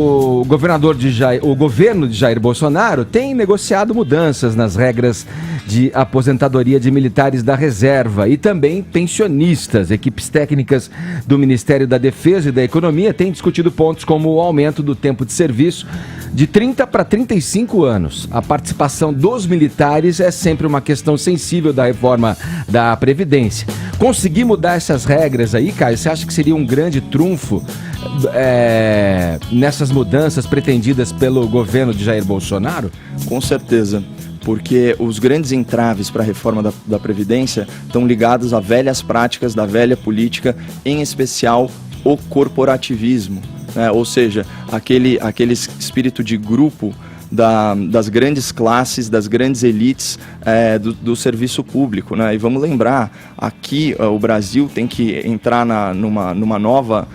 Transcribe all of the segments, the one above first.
O governo de Jair Bolsonaro tem negociado mudanças nas regras de aposentadoria de militares da reserva e também pensionistas. Equipes técnicas do Ministério da Defesa e da Economia têm discutido pontos como o aumento do tempo de serviço de 30 para 35 anos. A participação dos militares é sempre uma questão sensível da reforma da Previdência. Conseguir mudar essas regras aí, Caio, você acha que seria um grande trunfo nessas mudanças pretendidas pelo governo de Jair Bolsonaro? Com certeza, porque os grandes entraves para a reforma da Previdência estão ligados a velhas práticas da velha política, em especial o corporativismo, né? Ou seja, aquele espírito de grupo das grandes classes, das grandes elites do serviço público, né? E vamos lembrar, aqui o Brasil tem que entrar numa nova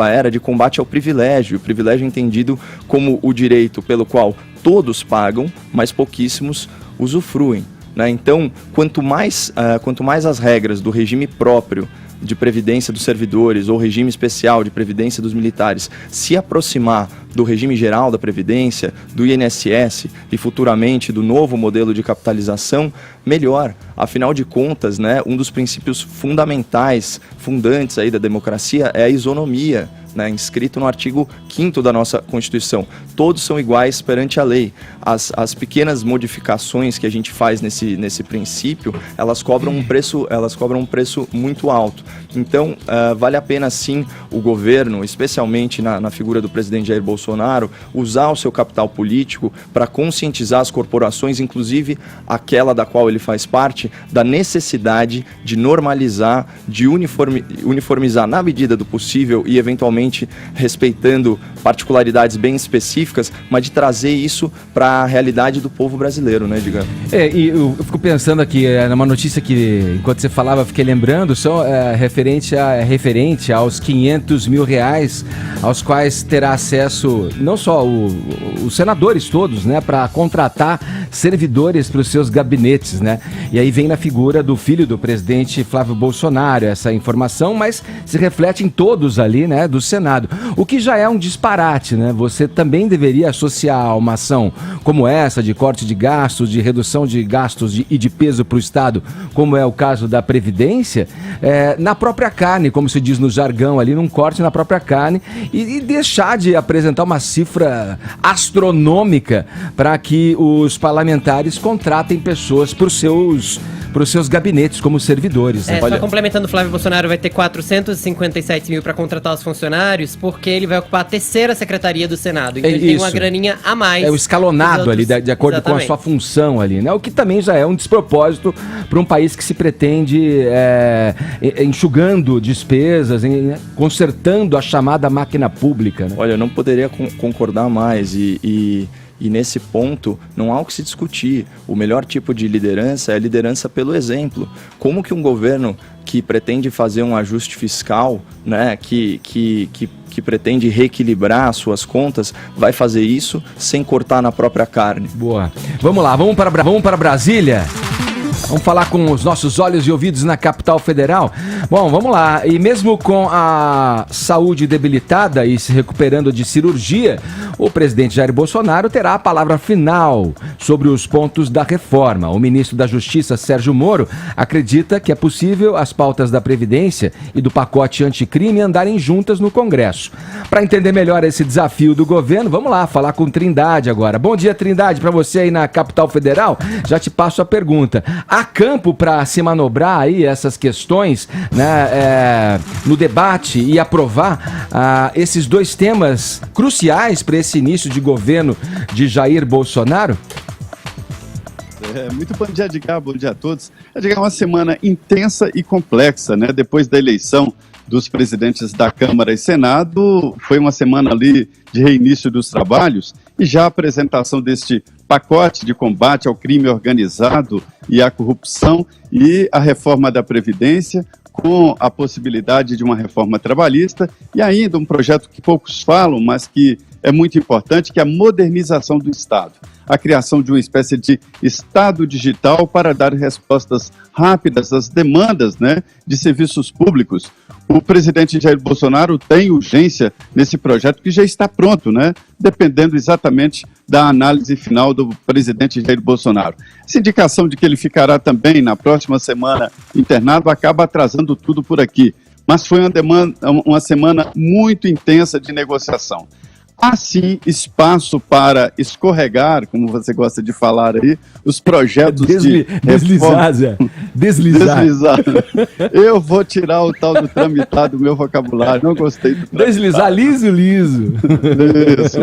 era de combate ao privilégio. O privilégio é entendido como o direito pelo qual todos pagam, mas pouquíssimos usufruem, né? Então, quanto mais as regras do regime próprio de previdência dos servidores ou regime especial de previdência dos militares se aproximar do regime geral da Previdência, do INSS e futuramente do novo modelo de capitalização, melhor. Afinal de contas, né, um dos princípios fundantes aí da democracia é a isonomia, né, inscrito no artigo 5º da nossa Constituição. Todos são iguais perante a lei. As pequenas modificações que a gente faz nesse princípio, elas cobram um preço muito alto. Então, vale a pena sim o governo, especialmente na figura do presidente Jair Bolsonaro, usar o seu capital político para conscientizar as corporações, inclusive aquela da qual ele faz parte, da necessidade de normalizar, de uniformizar na medida do possível e eventualmente respeitando particularidades bem específicas, mas de trazer isso para a realidade do povo brasileiro, né, Edgar? E eu fico pensando aqui, numa notícia que, enquanto você falava, eu fiquei lembrando, só referente aos 500 mil reais, aos quais terá acesso não só os senadores todos, né, para contratar servidores para os seus gabinetes, né? E aí vem na figura do filho do presidente Flávio Bolsonaro essa informação, mas se reflete em todos ali, né, do Senado. O que já é um disparate, né? Você também deveria associar a uma ação como essa, de corte de gastos, de redução de gastos e de peso para o Estado, como é o caso da Previdência, na própria carne, como se diz no jargão ali, num corte na própria carne, e deixar de apresentar uma cifra astronômica para que os parlamentares contratem pessoas para os seus gabinetes como servidores. Né? Só complementando, o Flávio Bolsonaro vai ter 457 mil para contratar os funcionários, porque ele vai ocupar a terceira secretaria do Senado. Então ele tem uma graninha a mais. É o escalonado ali, de acordo com a sua função ali, né? O que também já é um despropósito para um país que se pretende enxugando despesas, consertando a chamada máquina pública. Né? Olha, eu não poderia concordar mais e nesse ponto não há o que se discutir. O melhor tipo de liderança é a liderança pelo exemplo. Como que um governo que pretende fazer um ajuste fiscal, né, que pretende reequilibrar as suas contas, vai fazer isso sem cortar na própria carne? Boa. Vamos lá, vamos para Brasília? Vamos falar com os nossos olhos e ouvidos na capital federal? Bom, vamos lá. E mesmo com a saúde debilitada e se recuperando de cirurgia, o presidente Jair Bolsonaro terá a palavra final sobre os pontos da reforma. O ministro da Justiça, Sérgio Moro, acredita que é possível as pautas da Previdência e do pacote anticrime andarem juntas no Congresso. Para entender melhor esse desafio do governo, vamos lá falar com Trindade agora. Bom dia, Trindade, para você aí na capital federal. Já te passo a pergunta. Há campo para se manobrar aí essas questões, né, no debate e aprovar esses dois temas cruciais para esse início de governo de Jair Bolsonaro? Muito bom dia, Edgar. Bom dia a todos. Edgar, uma semana intensa e complexa, né? Depois da eleição dos presidentes da Câmara e Senado, foi uma semana ali de reinício dos trabalhos e já a apresentação deste pacote de combate ao crime organizado e à corrupção e a reforma da Previdência, com a possibilidade de uma reforma trabalhista e ainda um projeto que poucos falam, mas que é muito importante, que é a modernização do Estado. A criação de uma espécie de Estado digital para dar respostas rápidas às demandas, né, de serviços públicos. O presidente Jair Bolsonaro tem urgência nesse projeto que já está pronto, né, dependendo exatamente da análise final do presidente Jair Bolsonaro. Essa indicação de que ele ficará também na próxima semana internado acaba atrasando tudo por aqui. Mas foi uma semana muito intensa de negociação. Há sim espaço para escorregar, como você gosta de falar aí, os projetos deslizar, Zé. Deslizar. Eu vou tirar o tal do tramitado do meu vocabulário, não gostei do tramitado. Deslizar liso. Isso.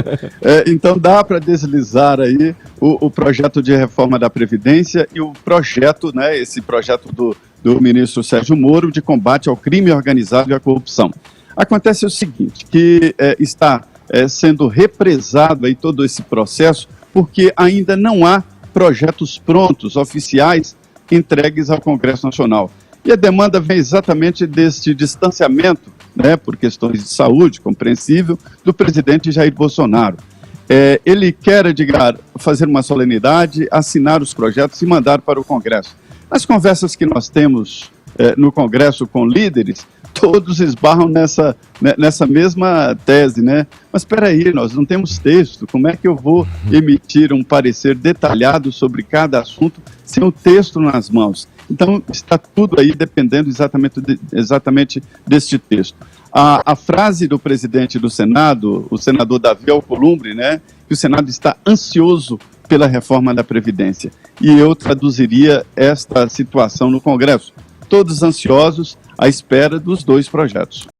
Então dá para deslizar aí o projeto de reforma da Previdência e o projeto, né, esse projeto do ministro Sérgio Moro de combate ao crime organizado e à corrupção. Acontece o seguinte, que está sendo represado aí todo esse processo, porque ainda não há projetos prontos, oficiais, entregues ao Congresso Nacional. E a demanda vem exatamente deste distanciamento, né, por questões de saúde, compreensível, do presidente Jair Bolsonaro. Ele quer, Edgar, fazer uma solenidade, assinar os projetos e mandar para o Congresso. Nas conversas que nós temos no Congresso com líderes, todos esbarram nessa mesma tese, né? Mas espera aí, nós não temos texto, como é que eu vou emitir um parecer detalhado sobre cada assunto sem o texto nas mãos? Então, está tudo aí dependendo exatamente deste texto. A frase do presidente do Senado, o senador Davi Alcolumbre, né? Que o Senado está ansioso pela reforma da Previdência. E eu traduziria esta situação no Congresso. Todos ansiosos à espera dos dois projetos.